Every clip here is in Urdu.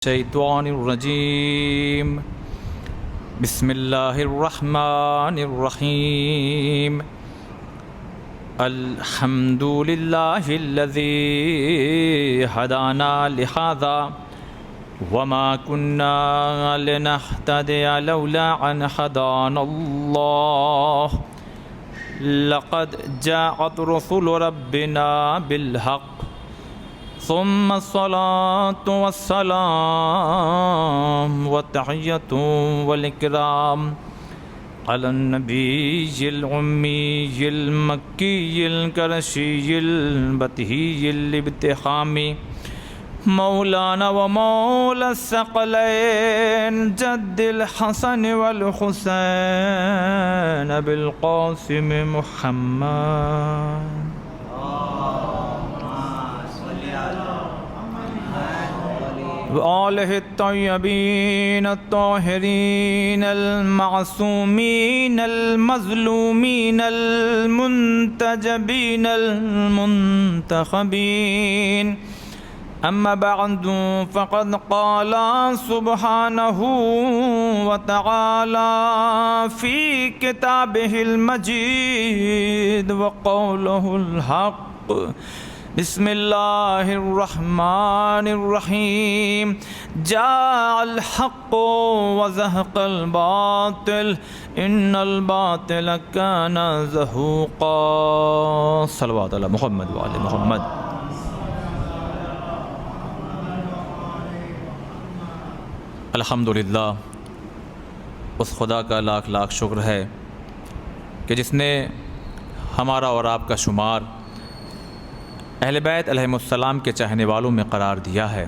الشيطان الرجيم بسم الله الرحمن الرحيم الحمد لله الذي هدانا لهذا وما كنا لنهتدي لولا أن هدانا الله لقد جاءت رسل ربنا بالحق ثم الصلاة والسلام والتحية والإكرام على النبي الأمي المكي القرشي البتهي الابتهامي مولانا ومولى الثقلين جد الحسن والحسين بالقاسم محمد وآله الطيبين الطاهرين المعصومين المظلومين المنتجبين المنتخبين أما بعد فقد قال سبحانه وتعالى في كتابه المجيد وقوله الحق بسم الله الرحمن الرحيم جاء الحق وزهق الباطل إن الباطل كان زهوقا صلوات على محمد وعلى محمد. الحمدللہ اس خدا کا لاکھ لاکھ شکر ہے کہ جس نے ہمارا اور آپ کا شمار اہل بیت علیہم السلام کے چاہنے والوں میں قرار دیا ہے.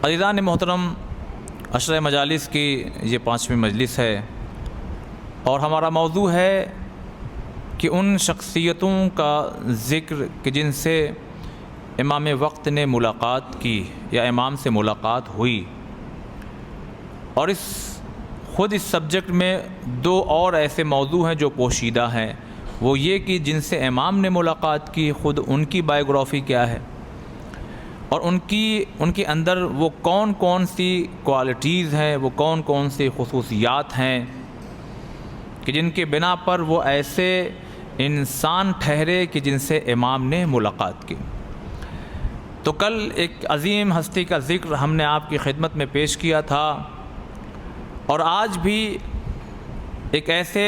عزیزان محترم، عشرہ مجالس کی یہ 5ویں مجلس ہے اور ہمارا موضوع ہے کہ ان شخصیتوں کا ذکر کہ جن سے امام وقت نے ملاقات کی یا امام سے ملاقات ہوئی. اور خود اس سبجیکٹ میں 2 اور ایسے موضوع ہیں جو پوشیدہ ہیں، وہ یہ کہ جن سے امام نے ملاقات کی خود ان کی بائیوگرافی کیا ہے اور ان کے اندر وہ کون کون سی کوالٹیز ہیں، وہ کون کون سی خصوصیات ہیں کہ جن کے بنا پر وہ ایسے انسان ٹھہرے کہ جن سے امام نے ملاقات کی. تو کل ایک عظیم ہستی کا ذکر ہم نے آپ کی خدمت میں پیش کیا تھا اور آج بھی ایک ایسے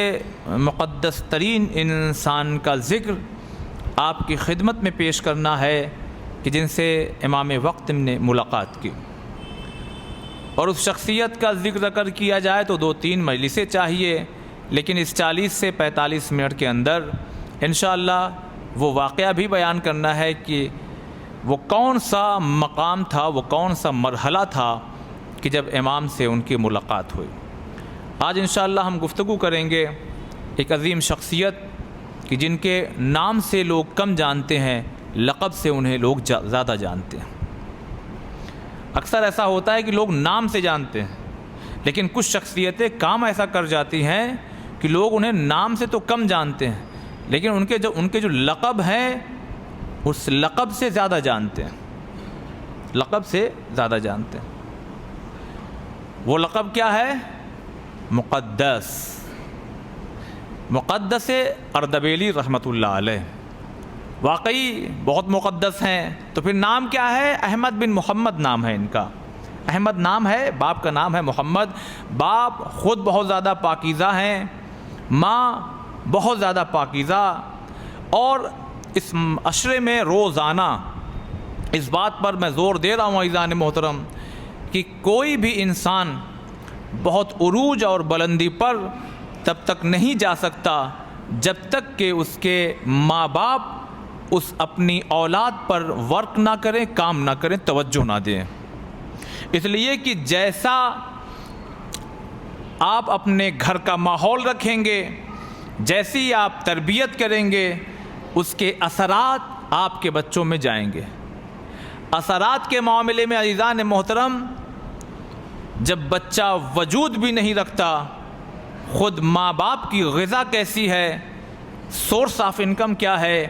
مقدس ترین انسان کا ذکر آپ کی خدمت میں پیش کرنا ہے کہ جن سے امام وقت نے ملاقات کی. اور اس شخصیت کا ذکر اگر کیا جائے تو 2-3 مجلسیں چاہیے، لیکن اس 40 سے 45 منٹ کے اندر انشاءاللہ وہ واقعہ بھی بیان کرنا ہے کہ وہ کون سا مقام تھا، وہ کون سا مرحلہ تھا کہ جب امام سے ان کی ملاقات ہوئی. آج انشاءاللہ ہم گفتگو کریں گے ایک عظیم شخصیت کہ جن کے نام سے لوگ کم جانتے ہیں، لقب سے انہیں لوگ زیادہ جانتے ہیں. اکثر ایسا ہوتا ہے کہ لوگ نام سے جانتے ہیں، لیکن کچھ شخصیتیں کام ایسا کر جاتی ہیں کہ لوگ انہیں نام سے تو کم جانتے ہیں، لیکن ان کے جو لقب ہیں اس لقب سے زیادہ جانتے ہیں، لقب سے زیادہ جانتے ہیں. وہ لقب کیا ہے؟ مقدس اردبیلی رحمۃ اللہ علیہ. واقعی بہت مقدس ہیں. تو پھر نام کیا ہے؟ احمد بن محمد نام ہے ان کا. احمد نام ہے، باپ کا نام ہے محمد. باپ خود بہت زیادہ پاکیزہ ہیں، ماں بہت زیادہ پاکیزہ. اور اس عشرے میں روزانہ اس بات پر میں زور دے رہا ہوں عزیزان محترم کہ کوئی بھی انسان بہت عروج اور بلندی پر تب تک نہیں جا سکتا جب تک کہ اس کے ماں باپ اس اپنی اولاد پر ورک نہ کریں، کام نہ کریں، توجہ نہ دیں. اس لیے کہ جیسا آپ اپنے گھر کا ماحول رکھیں گے، جیسی آپ تربیت کریں گے، اس کے اثرات آپ کے بچوں میں جائیں گے. اثرات کے معاملے میں عزیزان محترم، جب بچہ وجود بھی نہیں رکھتا، خود ماں باپ کی غذا کیسی ہے، سورس آف انکم کیا ہے،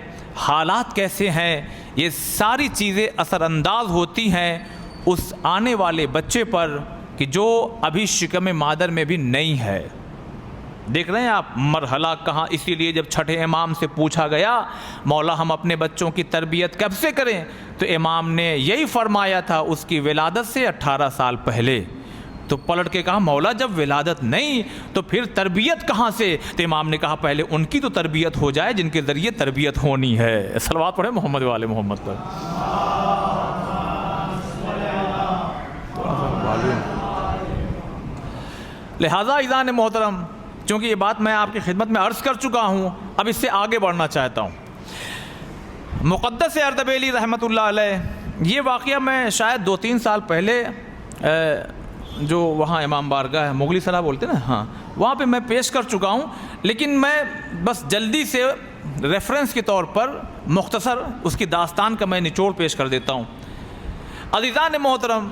حالات کیسے ہیں، یہ ساری چیزیں اثر انداز ہوتی ہیں اس آنے والے بچے پر کہ جو ابھی شکم مادر میں بھی نہیں ہے. دیکھ رہے ہیں آپ مرحلہ کہاں. اسی لیے جب چھٹے امام سے پوچھا گیا مولا ہم اپنے بچوں کی تربیت کب سے کریں, تو امام نے یہی فرمایا تھا اس کی ولادت سے 18 سال پہلے. تو پلٹ کے کہا مولا جب ولادت نہیں تو پھر تربیت کہاں سے؟ تو امام نے کہا پہلے ان کی تو تربیت ہو جائے جن کے ذریعے تربیت ہونی ہے. صلوات پڑھیں محمد والے محمد پر. لہذا عزیزان محترم, چونکہ یہ بات میں آپ کی خدمت میں عرض کر چکا ہوں, اب اس سے آگے بڑھنا چاہتا ہوں. مقدس اردبیلی رحمۃ اللہ علیہ, یہ واقعہ میں شاید 2-3 سال پہلے جو وہاں امام بارگاہ ہے مغلی سرا بولتے ہیں نا, ہاں وہاں پہ میں پیش کر چکا ہوں, لیکن میں بس جلدی سے ریفرنس کے طور پر مختصر اس کی داستان کا میں نچوڑ پیش کر دیتا ہوں. عزیزان محترم,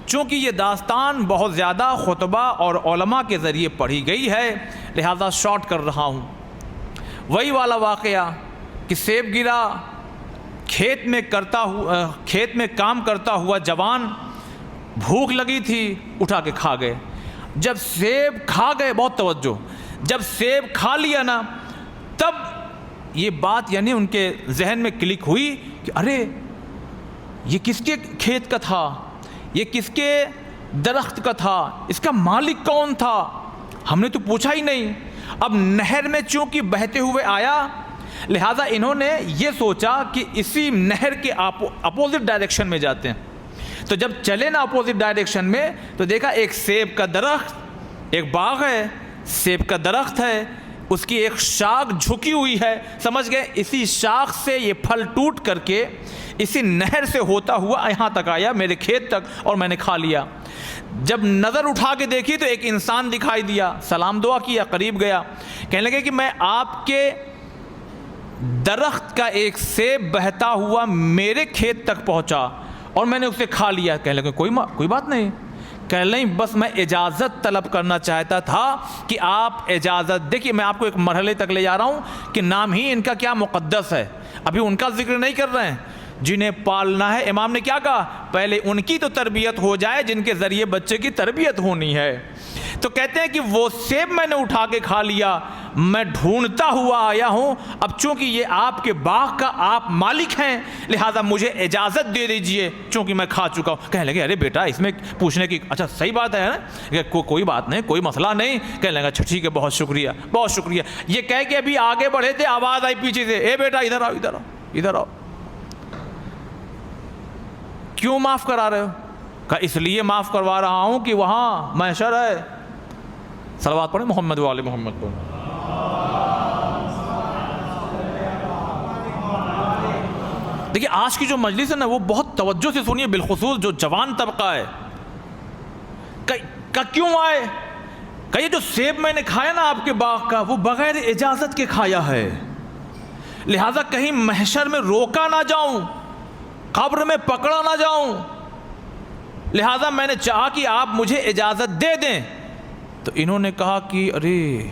چونکہ یہ داستان بہت زیادہ خطبہ اور علماء کے ذریعے پڑھی گئی ہے لہذا شارٹ کر رہا ہوں. وہی والا واقعہ کہ سیب گرا, کھیت میں کام کرتا ہوا جوان, بھوک لگی تھی اٹھا کے کھا گئے. جب سیب کھا گئے, بہت توجہ, جب سیب کھا لیا نا تب یہ بات یعنی ان کے ذہن میں کلک ہوئی کہ ارے یہ کس کے کھیت کا تھا, یہ کس کے درخت کا تھا, اس کا مالک کون تھا, ہم نے تو پوچھا ہی نہیں. اب نہر میں چونکہ بہتے ہوئے آیا لہذا انہوں نے یہ سوچا کہ اسی نہر کے اپوزٹ ڈائریکشن میں جاتے ہیں. تو جب چلے نا اپوزٹ ڈائریکشن میں تو دیکھا ایک سیب کا درخت, ایک باغ ہے, سیب کا درخت ہے, اس کی ایک شاخ جھکی ہوئی ہے, سمجھ گئے اسی شاخ سے یہ پھل ٹوٹ کر کے اسی نہر سے ہوتا ہوا یہاں تک آیا میرے کھیت تک اور میں نے کھا لیا. جب نظر اٹھا کے دیکھی تو ایک انسان دکھائی دیا, سلام دعا کیا, قریب گیا, کہنے لگے کہ میں آپ کے درخت کا ایک سیب بہتا ہوا میرے کھیت تک پہنچا اور میں نے اسے کھا لیا. کہنے لگے کوئی بات نہیں. کہنے نہیں بس میں اجازت طلب کرنا چاہتا تھا کہ آپ اجازت. دیکھیے میں آپ کو ایک مرحلے تک لے جا رہا ہوں کہ نام ہی ان کا کیا مقدس ہے, ابھی ان کا ذکر نہیں کر رہے ہیں. جنہیں پالنا ہے, امام نے کیا کہا, پہلے ان کی تو تربیت ہو جائے جن کے ذریعے بچے کی تربیت ہونی ہے. تو کہتے ہیں کہ وہ سیب میں نے اٹھا کے کھا لیا, میں ڈھونڈتا ہوا آیا ہوں, اب چونکہ یہ آپ کے باغ کا آپ مالک ہیں لہذا مجھے اجازت دے دیجئے چونکہ میں کھا چکا ہوں. کہنے لگے ارے بیٹا اس میں پوچھنے کی اچھا صحیح بات ہے نا, کوئی بات نہیں, کوئی مسئلہ نہیں. کہنے لگا اچھا ٹھیک ہے, بہت شکریہ بہت شکریہ. یہ کہہ کے ابھی آگے بڑھے تھے, آواز آئی پیچھے سے, اے بیٹا ادھر آؤ ادھر آؤ ادھر آؤ. کیوں معاف کرا رہے ہو؟ کہا اس لیے معاف کروا رہا ہوں کہ وہاں محشر ہے. صلوات پڑھیں محمد والے محمد پر. دیکھیے آج کی جو مجلس ہے نا وہ بہت توجہ سے سنیے, بالخصوص جو جوان طبقہ ہے. کیوں آئے؟ کہ یہ جو سیب میں نے کھایا نا آپ کے باغ کا وہ بغیر اجازت کے کھایا ہے, لہذا کہیں محشر میں روکا نہ جاؤں, قبر میں پکڑا نہ جاؤں, لہذا میں نے چاہا کہ آپ مجھے اجازت دے دیں. تو انہوں نے کہا کہ ارے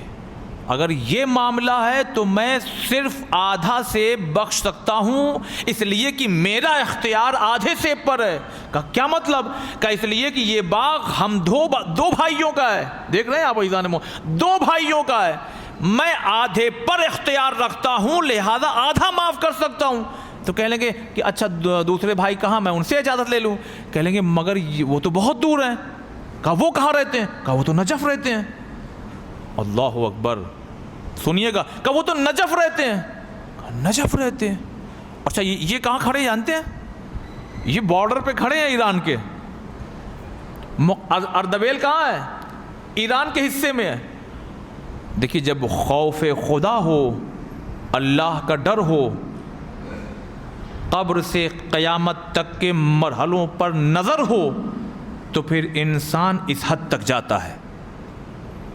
اگر یہ معاملہ ہے تو میں صرف آدھا سیب بخش سکتا ہوں, اس لیے کہ میرا اختیار آدھے سیب پر ہے. کہا کیا مطلب؟ کہ اس لیے کہ یہ باغ ہم دو بھائیوں کا ہے. دیکھ رہے ہیں آپ عزیزان محترم, 2 بھائیوں کا ہے, میں آدھے پر اختیار رکھتا ہوں لہذا آدھا معاف کر سکتا ہوں. تو کہہ لیں گے کہ اچھا دوسرے بھائی کہاں, میں ان سے اجازت لے لوں. کہہ لیں گے مگر وہ تو بہت دور ہیں. کہا وہ کہاں رہتے ہیں؟ کہا وہ تو نجف رہتے ہیں. اللہ اکبر, سنیے گا, کہا وہ تو نجف رہتے ہیں. کہا نجف رہتے ہیں, اچھا یہ کہاں کھڑے جانتے ہیں؟ یہ بارڈر پہ کھڑے ہیں ایران کے. اردبیل کہاں ہے؟ ایران کے حصے میں ہے. دیکھیے جب خوف خدا ہو, اللہ کا ڈر ہو, قبر سے قیامت تک کے مرحلوں پر نظر ہو تو پھر انسان اس حد تک جاتا ہے.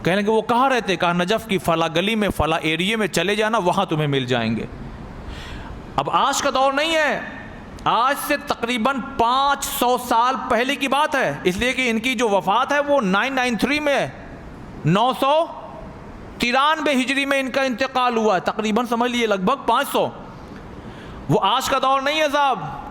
کہنے کہ وہ کہاں رہتے؟ کہا نجف کی فلاں گلی میں فلاں ایریے میں چلے جانا, وہاں تمہیں مل جائیں گے. اب آج کا دور نہیں ہے, آج سے تقریباً 500 سال پہلے کی بات ہے, اس لیے کہ ان کی جو وفات ہے وہ 993 میں ہے, 993 ہجری میں ان کا انتقال ہوا ہے, تقریباً سمجھ لیے لگ بھگ 500. وہ آج کا دور نہیں ہے صاحب,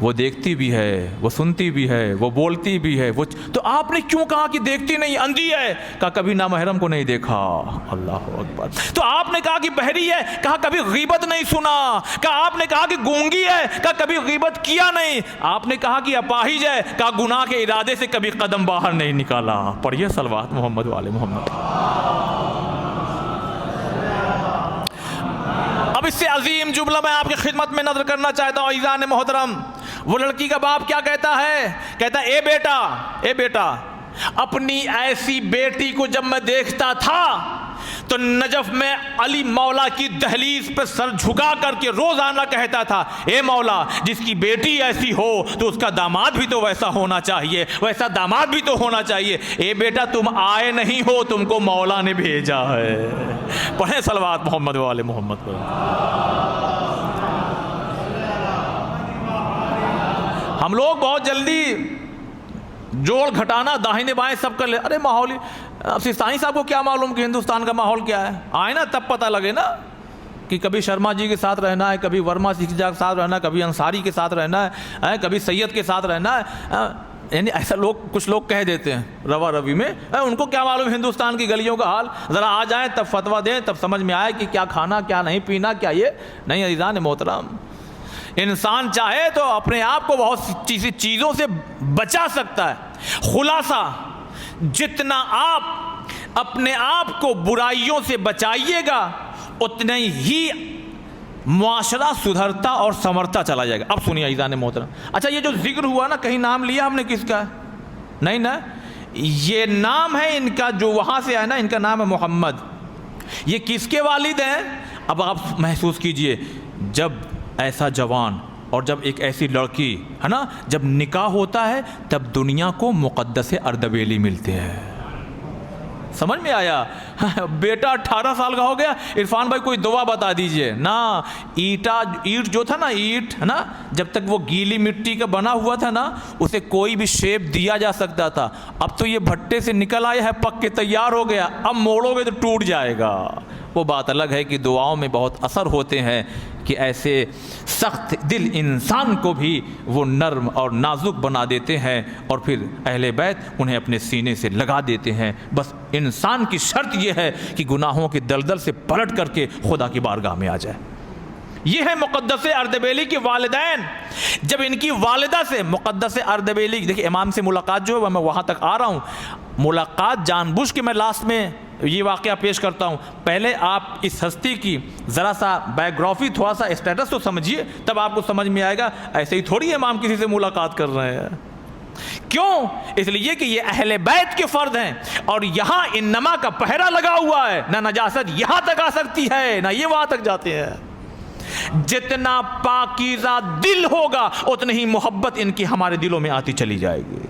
وہ دیکھتی بھی ہے، وہ سنتی بھی ہے، وہ بولتی بھی ہے، وہ تو آپ نے کیوں کہا کہ دیکھتی نہیں، اندھی ہے؟ کہا کبھی نامحرم کو نہیں دیکھا۔ اللہ اکبر۔ تو آپ نے کہا کہ بہری ہے، کہا کبھی غیبت نہیں سنا۔ کہا آپ نے کہا کہ گونگی ہے، کہا کبھی غیبت کیا نہیں۔ آپ نے کہا کہ اپاہج ہے، کہا گناہ کے ارادے سے کبھی قدم باہر نہیں نکالا۔ پڑھیے صلوات محمد والے محمد۔ اب اس سے عظیم جملہ میں آپ کی خدمت میں نظر کرنا چاہتا ہوں عزیزان محترم۔ وہ لڑکی کا باپ کیا کہتا ہے؟ کہتا ہے اے بیٹا اپنی ایسی بیٹی کو جب میں دیکھتا تھا تو نجف میں علی مولا کی دہلیز پہ سر جھکا کر کے روزانہ کہتا تھا، اے مولا جس کی بیٹی ایسی ہو تو اس کا داماد بھی تو ویسا ہونا چاہیے، ویسا داماد بھی تو ہونا چاہیے۔ اے بیٹا تم آئے نہیں ہو، تم کو مولا نے بھیجا ہے۔ پڑھیں صلوات محمد والے محمد پر۔ ہم لوگ بہت جلدی جوڑ گھٹانا داہنے بائیں سب کر لے، ارے ماحولی سیستانی صاحب کو کیا معلوم کہ ہندوستان کا ماحول کیا ہے؟ آئے نا تب پتہ لگے نا کہ کبھی شرما جی کے ساتھ رہنا ہے، کبھی ورما جی کے ساتھ رہنا ہے، کبھی انصاری کے ساتھ رہنا ہے، کبھی سید کے ساتھ رہنا ہے۔ یعنی ایسا کچھ لوگ کہہ دیتے ہیں روا روی میں، ان کو کیا معلوم ہندوستان کی گلیوں کا حال؟ ذرا آ جائیں تب فتویٰ دیں، تب سمجھ میں آئے کہ کیا کھانا کیا نہیں پینا، کیا یہ نہیں۔ عزیزان محترم، انسان چاہے تو اپنے آپ کو بہت سی چیزوں سے بچا سکتا ہے۔ خلاصہ، جتنا آپ اپنے آپ کو برائیوں سے بچائیے گا اتنے ہی معاشرہ سدھرتا اور سنورتا چلا جائے گا۔ اب سنیے عزیزان محترم، اچھا یہ جو ذکر ہوا نا، کہیں نام لیا ہم نے کس کا؟ نہیں نا، یہ نام ہے ان کا جو وہاں سے آیا نا، ان کا نام ہے محمد۔ یہ کس کے والد ہیں؟ اب آپ محسوس کیجئے، جب ایسا جوان اور جب ایک ایسی لڑکی ہے نا، جب نکاح ہوتا ہے تب دنیا کو مقدس اردبیلی ملتے ہیں۔ سمجھ میں آیا؟ بیٹا 18 سال کا ہو گیا، عرفان بھائی کوئی دعا بتا دیجئے نا۔ اینٹ جو تھا نا، اینٹ ہے نا، جب تک وہ گیلی مٹی کا بنا ہوا تھا نا، اسے کوئی بھی شیپ دیا جا سکتا تھا۔ اب تو یہ بھٹے سے نکل آیا ہے، پک کے تیار ہو گیا، اب موڑو گے تو ٹوٹ جائے گا۔ وہ بات الگ ہے کہ دعاؤں میں بہت اثر ہوتے ہیں کہ ایسے سخت دل انسان کو بھی وہ نرم اور نازک بنا دیتے ہیں، اور پھر اہل بیت انہیں اپنے سینے سے لگا دیتے ہیں۔ بس انسان کی شرط یہ ہے کہ گناہوں کے دلدل سے پلٹ کر کے خدا کی بارگاہ میں آ جائے۔ یہ ہے مقدس اردبیلی کے والدین۔ جب ان کی والدہ سے مقدس اردبیلی، دیکھیں امام سے ملاقات جو ہے میں وہاں تک آ رہا ہوں، ملاقات جان بوجھ کے میں لاسٹ میں یہ واقعہ پیش کرتا ہوں۔ پہلے آپ اس ہستی کی ذرا سا بایوگرافی، تھوڑا سا اسٹیٹس تو سمجھیے، تب آپ کو سمجھ میں آئے گا۔ ایسے ہی تھوڑی امام کسی سے ملاقات کر رہے ہیں۔ کیوں؟ اس لیے کہ یہ اہل بیت کے فرد ہیں، اور یہاں انما کا پہرا لگا ہوا ہے، نہ نجاست یہاں تک آ سکتی ہے نہ یہ وہاں تک جاتے ہیں۔ جتنا پاکیزہ دل ہوگا اتنی ہی محبت ان کی ہمارے دلوں میں آتی چلی جائے گی،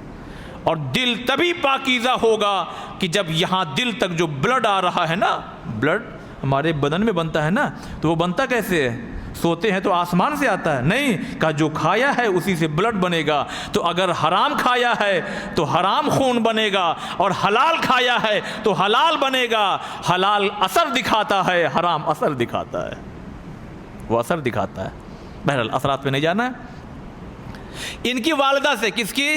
اور دل تبھی پاکیزہ ہوگا کہ جب یہاں دل تک جو بلڈ آ رہا ہے نا، بلڈ ہمارے بدن میں بنتا ہے نا، تو وہ بنتا کیسے ہے؟ سوتے ہیں تو آسمان سے آتا ہے؟ نہیں، کہا جو کھایا ہے اسی سے بلڈ بنے گا۔ تو اگر حرام کھایا ہے تو حرام خون بنے گا، اور حلال کھایا ہے تو حلال بنے گا۔ حلال اثر دکھاتا ہے، حرام اثر دکھاتا ہے، وہ اثر دکھاتا ہے۔ بہرحال اثرات پہ نہیں جانا ہے۔ ان کی والدہ سے، کس کی؟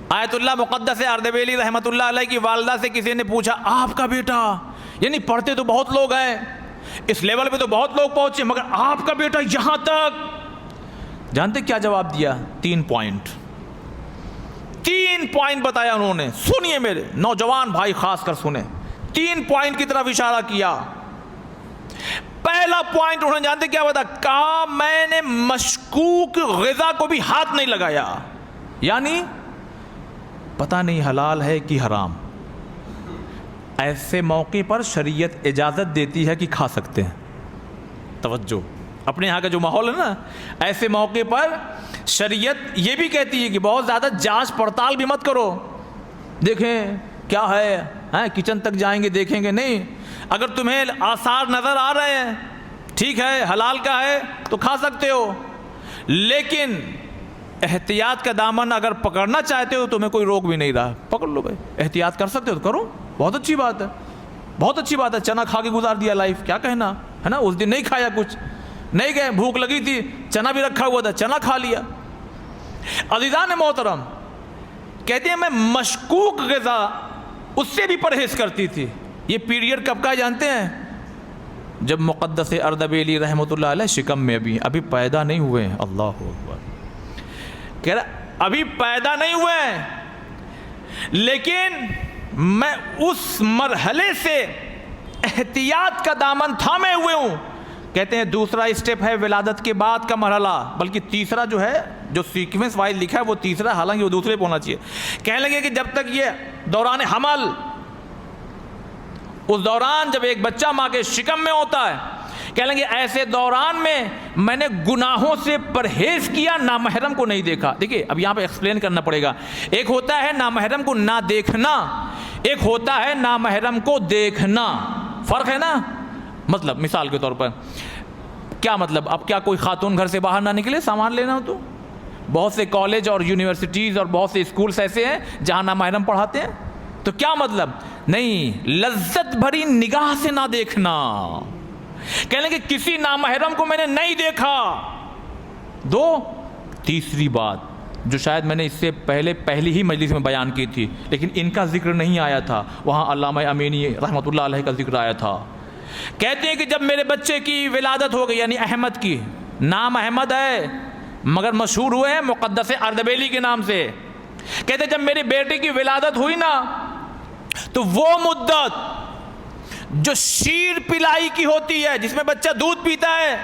آیت اللہ مقدس اردبیلی رحمۃ اللہ علیہ کی والدہ سے کسی نے پوچھا، آپ کا بیٹا، یعنی پڑھتے تو بہت لوگ ہیں، اس لیول پہ تو بہت لوگ پہنچے، مگر آپ کا بیٹا یہاں تک؟ جانتے کیا جواب دیا؟ 3 پوائنٹ بتایا انہوں نے۔ سنیے میرے نوجوان بھائی، خاص کر سنیں، 3 پوائنٹ کی طرف اشارہ کیا۔ پہلا پوائنٹ انہوں نے جانتے کیا بتا؟ کہا میں نے مشکوک غذا کو بھی ہاتھ نہیں لگایا، یعنی پتہ نہیں حلال ہے کہ حرام۔ ایسے موقع پر شریعت اجازت دیتی ہے کہ کھا سکتے ہیں۔ توجہ، اپنے یہاں کا جو ماحول ہے نا، ایسے موقع پر شریعت یہ بھی کہتی ہے کہ بہت زیادہ جانچ پڑتال بھی مت کرو، دیکھیں کیا ہے، کچن تک جائیں گے دیکھیں گے نہیں۔ اگر تمہیں آثار نظر آ رہے ہیں، ٹھیک ہے حلال کا ہے تو کھا سکتے ہو، لیکن احتیاط کا دامن اگر پکڑنا چاہتے ہو تمہیں کوئی روک بھی نہیں رہا، پکڑ لو بھائی، احتیاط کر سکتے ہو تو کرو، بہت اچھی بات ہے، بہت اچھی بات ہے۔ چنا کھا کے گزار دیا لائف، کیا کہنا ہے نا، اس دن نہیں کھایا، کچھ نہیں گئے، بھوک لگی تھی، چنا بھی رکھا ہوا تھا، چنا کھا لیا، عزیزان محترم، کہتے ہیں میں مشکوک غذا اس سے بھی پرہیز کرتی تھی. یہ پیریڈ کب کا جانتے ہیں؟ جب مقدس اردبیلی رحمۃ اللہ علیہ شکم میں ابھی پیدا نہیں ہوئے ہیں. اللہ اکبر. کہہ رہا ابھی پیدا نہیں ہوئے ہیں، لیکن میں اس مرحلے سے احتیاط کا دامن تھامے ہوئے ہوں. کہتے ہیں دوسرا اسٹیپ ہے ولادت کے بعد کا مرحلہ، بلکہ تیسرا جو ہے، جو سیکوینس وائز لکھا ہے وہ تیسرا، حالانکہ وہ دوسرے پہ ہونا چاہیے. کہنے لگے کہ جب تک یہ دوران حمل، اس دوران جب ایک بچہ ماں کے شکم میں ہوتا ہے، کہنے لگے ایسے دوران میں نے گناہوں سے پرہیز کیا، نامحرم کو نہیں دیکھا. دیکھیے اب یہاں پہ ایکسپلین کرنا پڑے گا. ایک ہوتا ہے نامحرم کو نہ دیکھنا، ایک ہوتا ہے نامحرم کو دیکھنا. فرق ہے نا. مطلب مثال کے طور پر کیا مطلب؟ اب کیا کوئی خاتون گھر سے باہر نہ نکلے سامان لینا ہو تو؟ بہت سے کالج اور یونیورسٹیز اور بہت سے اسکولس ایسے ہیں جہاں نامحرم پڑھاتے ہیں. تو کیا مطلب؟ نہیں، لذت بھری نگاہ سے نہ دیکھنا. کہنے کہ کسی نامحرم کو میں نے نہیں دیکھا. دو، تیسری بات جو شاید میں نے اس سے پہلی ہی مجلس میں بیان کی تھی، لیکن ان کا ذکر نہیں آیا تھا، وہاں علامہ امینی رحمۃ اللہ علیہ کا ذکر آیا تھا. کہتے ہیں کہ جب میرے بچے کی ولادت ہو گئی، یعنی احمد کی، نام احمد ہے مگر مشہور ہوئے ہیں مقدس اردبیلی کے نام سے. کہتے ہیں جب میری بیٹی کی ولادت ہوئی نا، تو وہ مدت جو شیر پلائی کی ہوتی ہے، جس میں بچہ دودھ پیتا ہے،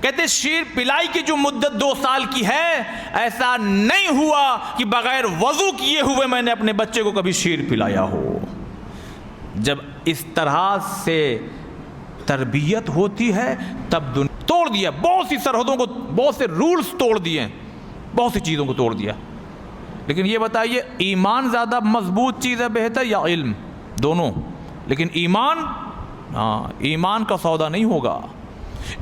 کہتے ہیں شیر پلائی کی جو مدت 2 سال کی ہے، ایسا نہیں ہوا کہ بغیر وضو کیے ہوئے میں نے اپنے بچے کو کبھی شیر پلایا ہو. جب اس طرح سے تربیت ہوتی ہے تب دنیا توڑ دیا، بہت سی سرحدوں کو، بہت سے رولز توڑ دیے، بہت سی چیزوں کو توڑ دیا. لیکن یہ بتائیے ایمان زیادہ مضبوط چیز ہے بہتر یا علم؟ دونوں. لیکن ایمان کا سودا نہیں ہوگا،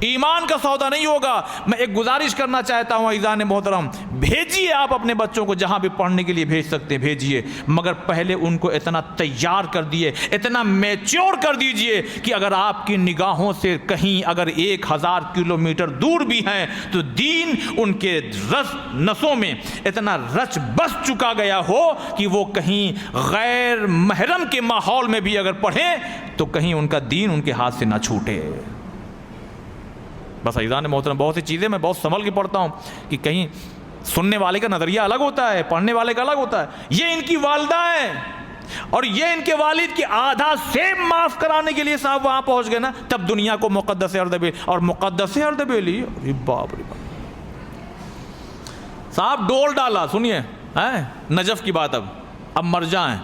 ایمان کا سودا نہیں ہوگا. میں ایک گزارش کرنا چاہتا ہوں عزیزان محترم، بھیجیے آپ اپنے بچوں کو جہاں بھی پڑھنے کے لیے بھیج سکتے ہیں بھیجیے، مگر پہلے ان کو اتنا تیار کر دیے، اتنا میچور کر دیجئے کہ اگر آپ کی نگاہوں سے کہیں اگر 1000 کلومیٹر دور بھی ہیں تو دین ان کے نسوں میں اتنا رچ بس چکا گیا ہو کہ وہ کہیں غیر محرم کے ماحول میں بھی اگر پڑھیں تو کہیں ان کا دین ان کے ہاتھ سے نہ چھوٹے. بس عزیزان محترم، بہت سی چیزیں میں بہت سنبھل کے پڑھتا ہوں کہ کہیں سننے والے کا نظریہ الگ ہوتا ہے، پڑھنے والے کا الگ ہوتا ہے. یہ ان کی والدہ ہیں اور یہ ان کے والد کی آدھا سیب معاف کرانے کے لیے صاحب وہاں پہنچ گئے نا، تب دنیا کو مقدس اردبیلی. اور مقدس اردبیلی باپ رے باپ صاحب ڈول ڈالا. سنیے نجف کی بات، اب مر جائیں،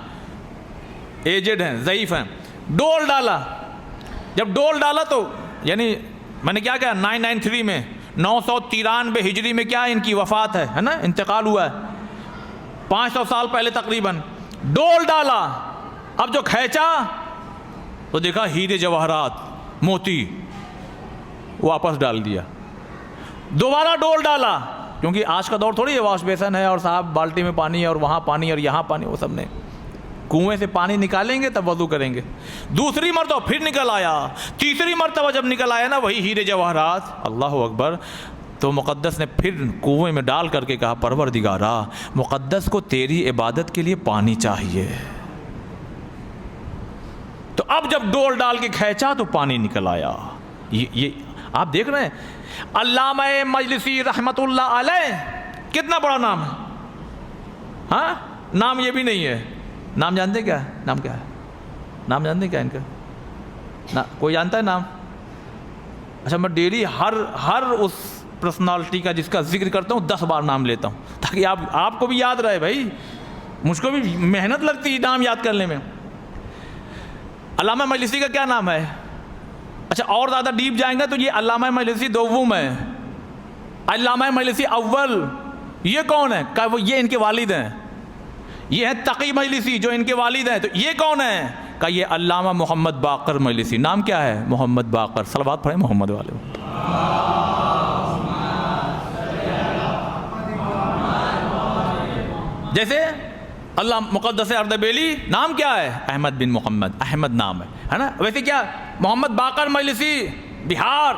ایجڈ ہیں، ضعیف ہیں، ڈول ڈالا. جب ڈول ڈالا تو یعنی میں نے کیا کہا 993 میں 993 ہجری میں کیا ان کی وفات ہے نا، انتقال ہوا ہے 500 سال پہلے تقریباً. ڈول ڈالا، اب جو کھینچا تو دیکھا ہیرے جواہرات موتی، واپس ڈال دیا. دوبارہ ڈول ڈالا، کیونکہ آج کا دور تھوڑی ہے واش بیسن ہے اور صاحب بالٹی میں پانی ہے اور وہاں پانی اور یہاں پانی، وہ سب نے کنویں سے پانی نکالیں گے تب وضو کریں گے. دوسری مرتبہ پھر نکل آیا، تیسری مرتبہ جب نکل آیا نا وہی ہیرے جواہرات، اللہ اکبر. تو مقدس نے پھر کنویں میں ڈال کر کے کہا پروردگارا، مقدس کو تیری عبادت کے لیے پانی چاہیے. تو اب جب ڈول ڈال کے کھینچا تو پانی نکل آیا. یہ آپ دیکھ رہے ہیں علامہ مجلسی رحمت اللہ علیہ، کتنا بڑا نام ہے. ہاں نام یہ بھی نہیں ہے. نام جانتے کیا ہے؟ نام کیا ہے؟ نام جانتے کیا ان کا؟ کوئی جانتا ہے نام؟ اچھا میں ڈیلی ہر اس پرسنالٹی کا جس کا ذکر کرتا ہوں 10 بار نام لیتا ہوں تاکہ آپ کو بھی یاد رہے. بھائی مجھ کو بھی محنت لگتی ہے نام یاد کرنے میں. علامہ مجلسی کا کیا نام ہے؟ اچھا اور زیادہ ڈیپ جائیں گے تو یہ علامہ مجلسی دوم ہے. علامہ مجلسی اول یہ کون ہے؟ کہ وہ یہ ان کے والد ہیں. یہ ہے تقی مجلسی جو ان کے والد ہیں. تو یہ کون ہے؟ کہ یہ علامہ محمد باقر مجلسی. نام کیا ہے؟ محمد باقر. صلوات پڑھیں محمد والے. جیسے اللہ مقدس اردبیلی نام کیا ہے؟ احمد بن محمد، احمد نام ہے نا. ویسے کیا محمد باقر مجلسی بہار.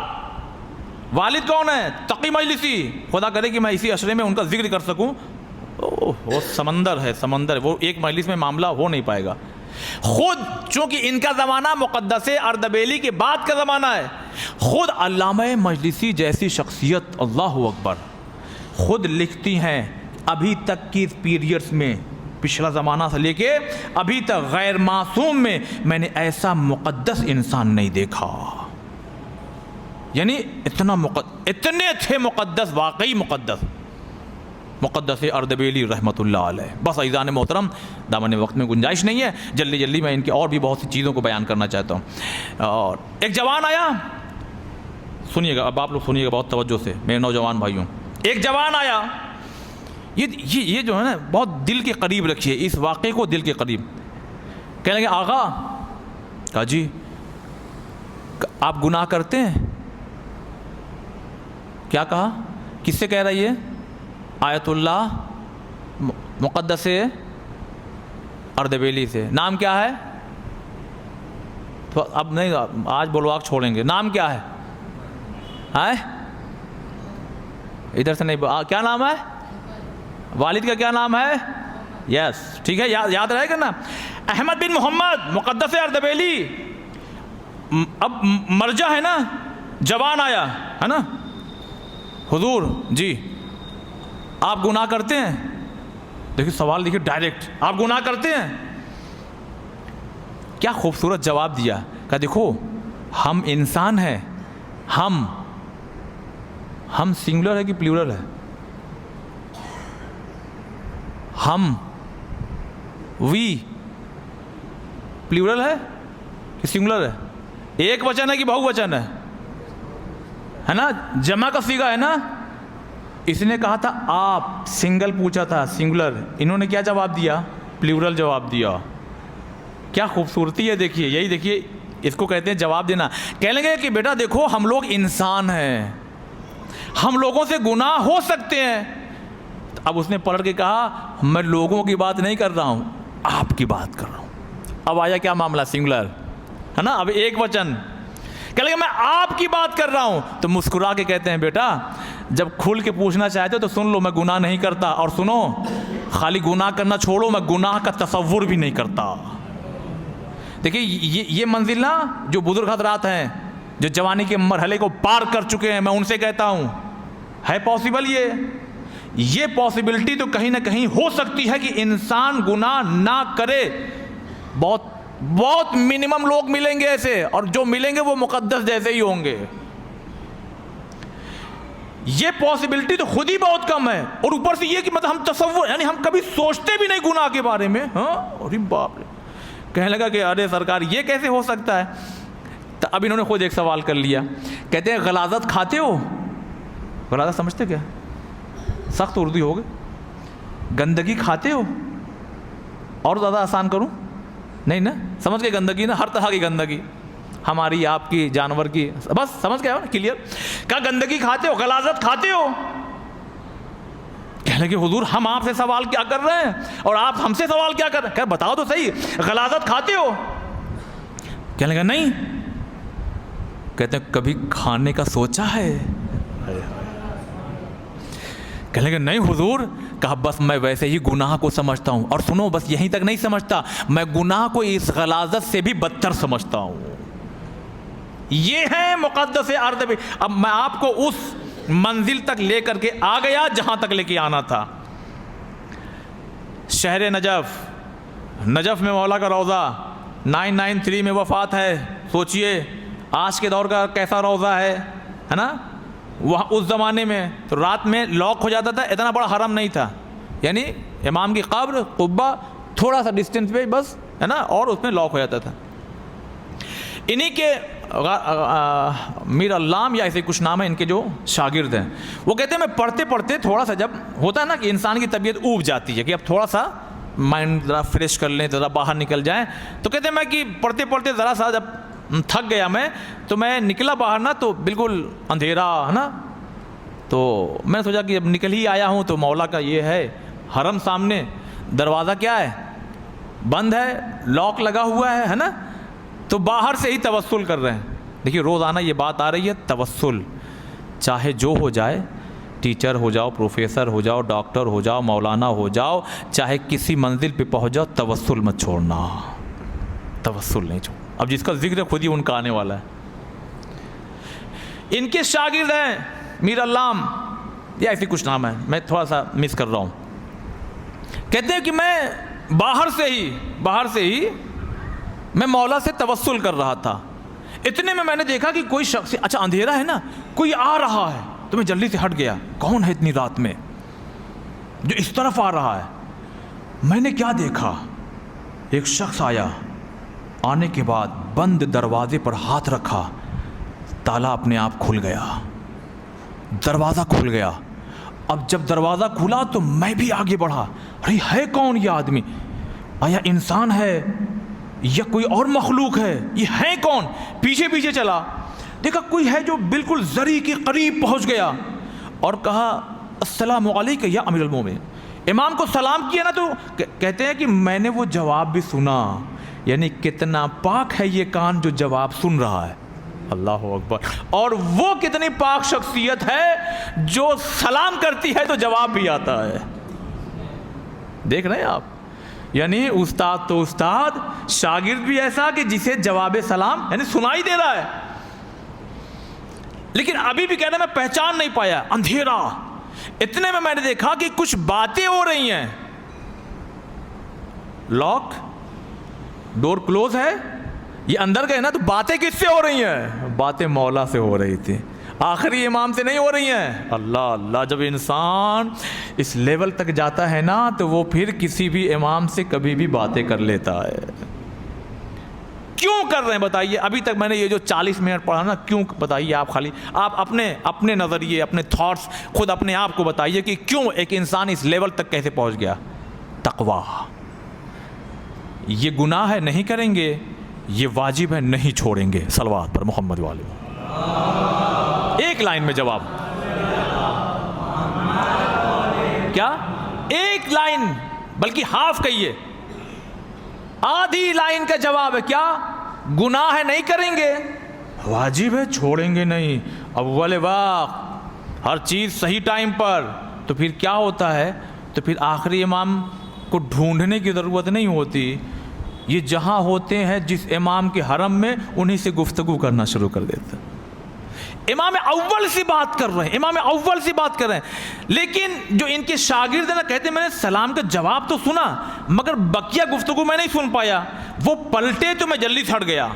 والد کون ہے؟ تقی مجلسی. خدا کرے کہ میں اسی عشرے میں ان کا ذکر کر سکوں وہ سمندر ہے، سمندر، وہ ایک مجلس میں معاملہ ہو نہیں پائے گا. خود چونکہ ان کا زمانہ مقدس اردبیلی کے بعد کا زمانہ ہے، خود علامہ مجلسی جیسی شخصیت، اللہ اکبر، خود لکھتی ہیں ابھی تک کی پیریڈز میں، پچھلا زمانہ سے لے کے ابھی تک غیر معصوم میں نے ایسا مقدس انسان نہیں دیکھا. یعنی اتنے تھے مقدس، واقعی مقدس اردبیلی رحمۃ اللہ علیہ. بس عزیزان محترم، دامن وقت میں گنجائش نہیں ہے، جلدی میں ان کی اور بھی بہت سی چیزوں کو بیان کرنا چاہتا ہوں. اور ایک جوان آیا، سنیے گا، اب آپ لوگ سنیے گا بہت توجہ سے میرے نوجوان بھائیوں. ایک جوان آیا، یہ جو ہے نا بہت دل کے قریب رکھیے اس واقعے کو، دل کے قریب. کہنے لگے آغا، کہا جی آپ گناہ کرتے ہیں؟ کیا کہا؟ کس سے کہہ رہا ہے یہ؟ آیت اللہ مقدس اردبیلی سے. نام کیا ہے؟ تو اب نہیں، آج بلواک چھوڑیں گے. نام کیا ہے؟ ادھر سے نہیں، کیا نام ہے؟ والد کا کیا نام ہے؟ یس ٹھیک ہے، یاد رہے گا نا. احمد بن محمد مقدس اردبیلی. اب مرجع ہے نا، جوان آیا ہے نا، حضور جی آپ گناہ کرتے ہیں؟ دیکھیے سوال، دیکھیے ڈائریکٹ، آپ گناہ کرتے ہیں؟ کیا خوبصورت جواب دیا. کہ دیکھو ہم انسان ہیں، ہم سنگولر ہے کہ پلورل ہے؟ ہم وی پلورل ہے کہ سنگولر ہے؟ ایک وچن ہے کہ بہو وچن ہے نا؟ جمع کا صیغہ ہے نا. اس نے کہا تھا آپ، سنگل پوچھا تھا سنگولر، انہوں نے کیا جواب دیا؟ پلورل جواب دیا. کیا خوبصورتی ہے، دیکھیے، یہی دیکھیے، اس کو کہتے ہیں جواب دینا. کہنے لگے کہ بیٹا دیکھو ہم لوگ انسان ہیں، ہم لوگوں سے گناہ ہو سکتے ہیں. اب اس نے پلٹ کے کہا میں لوگوں کی بات نہیں کر رہا ہوں، آپ کی بات کر رہا ہوں. اب آیا کیا معاملہ؟ سنگولر ہے نا، اب ایک وچن. کہنے لگے میں آپ کی بات کر رہا ہوں. تو مسکرا کے کہتے ہیں بیٹا جب کھل کے پوچھنا چاہتے ہو تو سن لو، میں گناہ نہیں کرتا. اور سنو، خالی گناہ کرنا چھوڑو، میں گناہ کا تصور بھی نہیں کرتا. دیکھیے یہ منزل نا، جو بزرگ حضرات ہیں جو جوانی کے مرحلے کو پار کر چکے ہیں، میں ان سے کہتا ہوں ہے پاسبل. یہ پاسبلٹی تو کہیں نہ کہیں ہو سکتی ہے کہ انسان گناہ نہ کرے. بہت منیمم لوگ ملیں گے ایسے، اور جو ملیں گے وہ مقدس جیسے ہی ہوں گے. یہ پاسبلٹی تو خود ہی بہت کم ہے، اور اوپر سے یہ کہ مطلب ہم تصور، یعنی ہم کبھی سوچتے بھی نہیں گناہ کے بارے میں. ہاں، ارے باپ رے. کہنے لگا کہ ارے سرکار یہ کیسے ہو سکتا ہے؟ تو اب انہوں نے خود ایک سوال کر لیا. کہتے ہیں غلاظت کھاتے ہو؟ غلاظت سمجھتے کیا؟ سخت اردو ہوگی. گندگی کھاتے ہو؟ اور زیادہ آسان کروں؟ نہیں نا، سمجھ گئے گندگی نا، ہر طرح کی گندگی، ہماری، آپ کی، جانور کی، بس سمجھ گئے ہو نا، کلیئر. کہا گندگی کھاتے ہو، غلاظت کھاتے ہو؟ کہنے لگے حضور ہم آپ سے سوال کیا کر رہے ہیں اور آپ ہم سے سوال کیا کر رہے ہیں؟ کہ بتاؤ تو صحیح، غلاظت کھاتے ہو؟ کہنے لگا نہیں. کہتے ہیں کبھی کھانے کا سوچا ہے؟ کہنے لگے نہیں حضور. کہا بس میں ویسے ہی گناہ کو سمجھتا ہوں، اور سنو بس یہیں تک نہیں سمجھتا، میں گناہ کو اس غلاظت سے بھی بدتر سمجھتا ہوں. یہ ہے مقدس اردبیلی. اب میں آپ کو اس منزل تک لے کر کے آ گیا جہاں تک لے کے آنا تھا. شہر نجف میں مولا کا روضہ 993 میں وفات ہے. سوچئے آج کے دور کا کیسا روضہ ہے نا. وہ اس زمانے میں تو رات میں لاک ہو جاتا تھا. اتنا بڑا حرم نہیں تھا، یعنی امام کی قبر، قبہ تھوڑا سا ڈسٹینس پہ بس ہے نا، اور اس میں لاک ہو جاتا تھا. انہی کے میر علام یا ایسے کچھ نام ہے ان کے جو شاگرد ہیں، وہ کہتے ہیں میں پڑھتے پڑھتے تھوڑا سا، جب ہوتا ہے نا کہ انسان کی طبیعت اوب جاتی ہے کہ اب تھوڑا سا مائنڈ ذرا فریش کر لیں، ذرا باہر نکل جائیں، تو کہتے ہیں میں کہ پڑھتے پڑھتے ذرا سا جب تھک گیا میں، تو میں نکلا باہر نا، تو بالکل اندھیرا ہے نا. تو میں نے سوچا کہ اب نکل ہی آیا ہوں تو مولا کا یہ ہے حرم سامنے، دروازہ کیا ہے بند ہے، لاک لگا ہوا ہے نا، تو باہر سے ہی توسل کر رہے ہیں. دیکھیے روزانہ یہ بات آ رہی ہے، توسل چاہے جو ہو جائے ٹیچر ہو جاؤ، پروفیسر ہو جاؤ، ڈاکٹر ہو جاؤ، مولانا ہو جاؤ، چاہے کسی منزل پہ پہنچ جاؤ، توسل مت چھوڑنا، توسل نہیں چھوڑ. اب جس کا ذکر خود ہی ان کا آنے والا ہے. ان کے شاگرد ہیں میر علام یا ایسی کچھ نام ہے، میں تھوڑا سا مس کر رہا ہوں. کہتے ہیں کہ میں باہر سے ہی میں مولا سے توسل کر رہا تھا. اتنے میں نے دیکھا کہ کوئی شخص، اچھا اندھیرا ہے نا، کوئی آ رہا ہے تو میں جلدی سے ہٹ گیا. کون ہے اتنی رات میں جو اس طرف آ رہا ہے؟ میں نے کیا دیکھا، ایک شخص آیا، آنے کے بعد بند دروازے پر ہاتھ رکھا، تالا اپنے آپ کھل گیا، دروازہ کھل گیا. اب جب دروازہ کھلا تو میں بھی آگے بڑھا. ارے ہے کون یہ آدمی؟ آیا انسان ہے یا کوئی اور مخلوق ہے؟ یہ ہے کون؟ پیچھے پیچھے چلا، دیکھا کوئی ہے جو بالکل زری کے قریب پہنچ گیا اور کہا السلام علیکم یا امیر المومنین. امام کو سلام کیا نا تو کہتے ہیں کہ میں نے وہ جواب بھی سنا. یعنی کتنا پاک ہے یہ کان جو جواب سن رہا ہے. اللہ اکبر. اور وہ کتنی پاک شخصیت ہے جو سلام کرتی ہے تو جواب بھی آتا ہے. دیکھ رہے ہیں آپ؟ یعنی استاد تو استاد، شاگرد بھی ایسا کہ جسے جواب سلام یعنی سنائی دے رہا ہے. لیکن ابھی بھی کہنا میں پہچان نہیں پایا، اندھیرا. اتنے میں نے دیکھا کہ کچھ باتیں ہو رہی ہیں. لاک، ڈور کلوز ہے، یہ اندر گئے نا تو باتیں کس سے ہو رہی ہیں؟ باتیں مولا سے ہو رہی تھی، آخری امام سے نہیں ہو رہی ہیں. اللہ اللہ. جب انسان اس لیول تک جاتا ہے نا تو وہ پھر کسی بھی امام سے کبھی بھی باتیں کر لیتا ہے. کیوں کر رہے ہیں بتائیے؟ ابھی تک میں نے یہ جو 40 منٹ پڑھا نا، کیوں بتائیے آپ؟ خالی آپ اپنے نظریے، اپنے تھاٹس خود اپنے آپ کو بتائیے کہ کیوں ایک انسان اس لیول تک کیسے پہنچ گیا؟ تقویٰ. یہ گناہ ہے نہیں کریں گے، یہ واجب ہے نہیں چھوڑیں گے. صلوات پر محمد والے. ایک لائن میں جواب. کیا ایک لائن بلکہ ہاف کہیے، آدھی لائن کا جواب ہے. کیا گناہ ہے نہیں کریں گے، واجب ہے چھوڑیں گے نہیں. اول وقت ہر چیز صحیح ٹائم پر. تو پھر کیا ہوتا ہے؟ تو پھر آخری امام کو ڈھونڈنے کی ضرورت نہیں ہوتی. یہ جہاں ہوتے ہیں جس امام کے حرم میں، انہی سے گفتگو کرنا شروع کر دیتے ہیں. امام اول سے بات کر رہے ہیں، امام اول سے بات کر رہے ہیں. لیکن جو ان کے شاگرد ہیں نا، کہتے ہیں میں نے سلام کا جواب تو سنا مگر بقیہ گفتگو میں نہیں سن پایا. وہ پلٹے تو میں جلدی سے ہٹ گیا.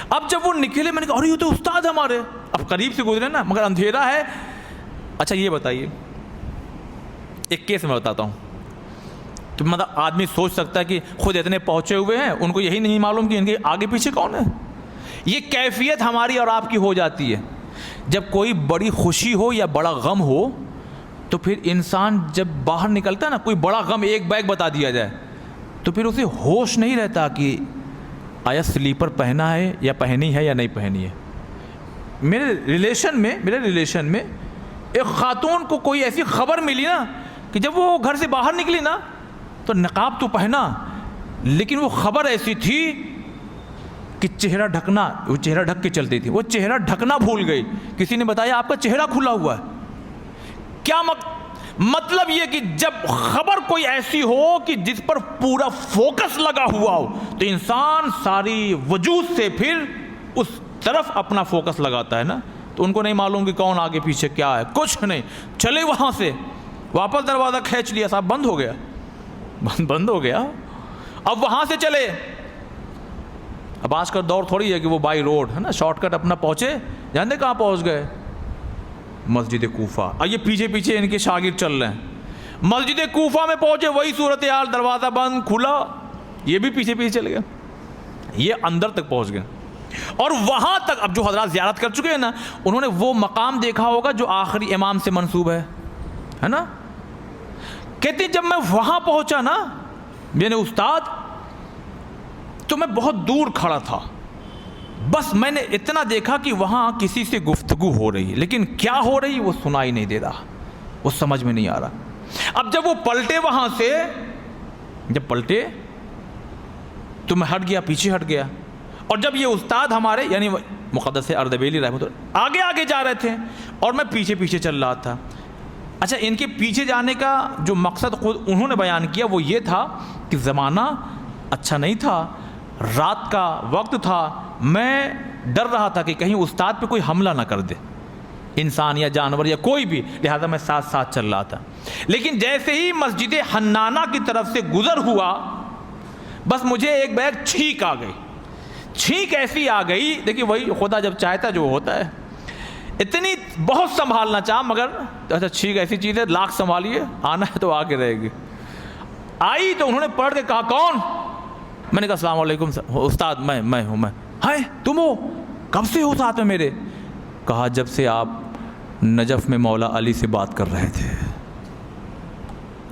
اب جب وہ نکلے میں نے کہا ارے یہ تو استاد ہمارے. اب قریب سے گزرے نا مگر اندھیرا ہے. اچھا یہ بتائیے، ایک کیس میں بتاتا ہوں. تو مطلب آدمی سوچ سکتا ہے کہ خود اتنے پہنچے ہوئے ہیں، ان کو یہی نہیں معلوم کہ ان کے آگے پیچھے کون ہے. یہ کیفیت ہماری اور آپ کی ہو جاتی ہے. جب کوئی بڑی خوشی ہو یا بڑا غم ہو تو پھر انسان جب باہر نکلتا ہے نا، کوئی بڑا غم ایک بیگ بتا دیا جائے تو پھر اسے ہوش نہیں رہتا کہ آیا سلیپر پہنا ہے یا پہنی ہے یا نہیں پہنی ہے. میرے ریلیشن میں ایک خاتون کو کوئی ایسی خبر ملی نا کہ جب وہ گھر سے باہر نکلی نا تو نقاب تو پہنا، لیکن وہ خبر ایسی تھی کہ چہرہ ڈھکنا، وہ چہرہ ڈھک کے چلتی تھی، وہ چہرہ ڈھکنا بھول گئی. کسی نے بتایا آپ کا چہرہ کھلا ہوا ہے. کیا مطلب یہ کہ جب خبر کوئی ایسی ہو کہ جس پر پورا فوکس لگا ہوا ہو تو انسان ساری وجود سے پھر اس طرف اپنا فوکس لگاتا ہے نا. تو ان کو نہیں معلوم کہ کون آگے پیچھے کیا ہے، کچھ نہیں. چلے وہاں سے واپس دروازہ کھینچ لیا، صاحب بند ہو گیا. اب وہاں سے چلے. اب آج کا دور تھوڑی ہے کہ وہ بائی روڈ ہے نا، شارٹ کٹ اپنا پہنچے. جانتے کہاں پہنچ گئے؟ مسجد کوفہ. اور یہ پیچھے پیچھے ان کے شاگرد چل رہے ہیں. مسجد کوفہ میں پہنچے، وہی صورتحال، دروازہ بند کھلا، یہ بھی پیچھے پیچھے چل گئے. یہ اندر تک پہنچ گئے. اور وہاں تک اب جو حضرات زیارت کر چکے ہیں نا، انہوں نے وہ مقام دیکھا ہوگا جو آخری امام سے منسوب ہے نا. کہتے ہیں جب میں وہاں پہنچا نا میرے استاد، تو میں بہت دور کھڑا تھا. بس میں نے اتنا دیکھا کہ وہاں کسی سے گفتگو ہو رہی ہے، لیکن کیا ہو رہی وہ سنائی نہیں دے رہا، وہ سمجھ میں نہیں آ رہا. اب جب وہ پلٹے وہاں سے، جب پلٹے تو میں ہٹ گیا، پیچھے ہٹ گیا. اور جب یہ استاد ہمارے یعنی مقدس اردبیلی رحمۃ اللہ آگے آگے جا رہے تھے اور میں پیچھے پیچھے چل رہا تھا. اچھا، ان کے پیچھے جانے کا جو مقصد خود انہوں نے بیان کیا وہ یہ تھا کہ زمانہ اچھا نہیں تھا، رات کا وقت تھا، میں ڈر رہا تھا کہ کہیں استاد پہ کوئی حملہ نہ کر دے، انسان یا جانور یا کوئی بھی، لہذا میں ساتھ ساتھ چل رہا تھا۔ لیکن جیسے ہی مسجد حنانہ کی طرف سے گزر ہوا، بس مجھے ایک بیگ چھینک آ گئی، چھینک ایسی آ گئی، دیکھیے وہی خدا جب چاہتا ہے جو ہوتا ہے، اتنی بہت سنبھالنا چاہ، مگر اچھا چھینک ایسی چیز ہے لاکھ سنبھالیے، آنا ہے تو آگے رہے گی۔ آئی تو انہوں نے پڑھ کے کہا کون؟ میں نے کہا السلام علیکم استاد، میں ہوں۔ میں ہائے تم ہو؟ کب سے ہو ساتھ میں میرے؟ کہا جب سے آپ نجف میں مولا علی سے بات کر رہے تھے۔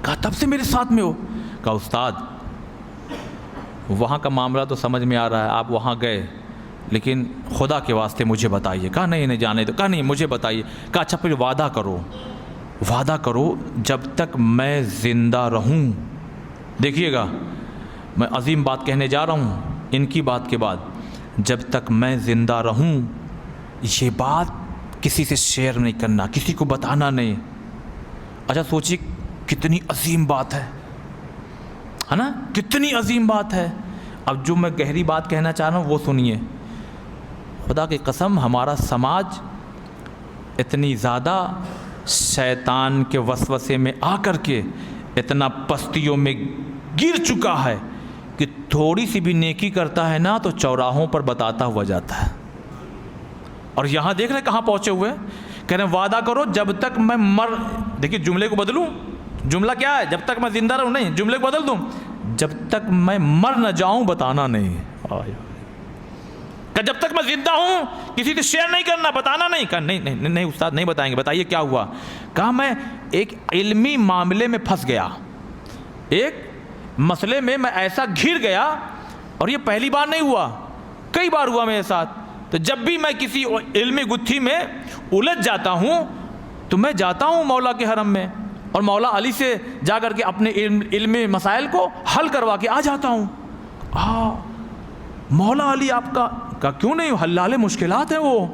کہا تب سے میرے ساتھ میں ہو؟ کہا استاد وہاں کا معاملہ تو سمجھ میں آ رہا ہے، آپ وہاں گئے، لیکن خدا کے واسطے مجھے بتائیے۔ کہا نہیں جانے دو۔ کہا نہیں مجھے بتائیے۔ کہا اچھا پھر وعدہ کرو، وعدہ کرو جب تک میں زندہ رہوں۔ دیکھیے گا میں عظیم بات کہنے جا رہا ہوں ان کی بات کے بعد، جب تک میں زندہ رہوں یہ بات کسی سے شیئر نہیں کرنا، کسی کو بتانا نہیں۔ اچھا سوچیے کتنی عظیم بات ہے نا، کتنی عظیم بات ہے۔ اب جو میں گہری بات کہنا چاہ رہا ہوں وہ سنیے۔ خدا کی قسم ہمارا سماج اتنی زیادہ شیطان کے وسوسے میں آ کر کے اتنا پستیوں میں گر چکا ہے کہ تھوڑی سی بھی نیکی کرتا ہے نا تو چوراہوں پر بتاتا ہوا جاتا ہے۔ اور یہاں دیکھ رہے کہاں پہنچے ہوئے، کہہ رہے ہیں وعدہ کرو جب تک میں دیکھیے جملے کو بدلوں، جملہ کیا ہے؟ جب تک میں زندہ رہوں، نہیں جملے کو بدل دوں، جب تک میں مر نہ جاؤں بتانا نہیں۔ کہ جب تک میں زندہ ہوں کسی سے شیئر نہیں کرنا، بتانا نہیں۔ کہا نہیں استاد نہیں بتائیں گے۔ بتائیے کیا ہوا؟ کہا میں ایک علمی معاملے میں پھنس گیا، ایک مسئلے میں میں ایسا گھر گیا، اور یہ پہلی بار نہیں ہوا، کئی بار ہوا میرے ساتھ۔ تو جب بھی میں کسی علمی گتھی میں الجھ جاتا ہوں تو میں جاتا ہوں مولا کے حرم میں، اور مولا علی سے جا کر کے اپنے علمی مسائل کو حل کروا کے آ جاتا ہوں۔ مولا علی آپ کا کیوں نہیں حلال مشکلات ہیں وہ؟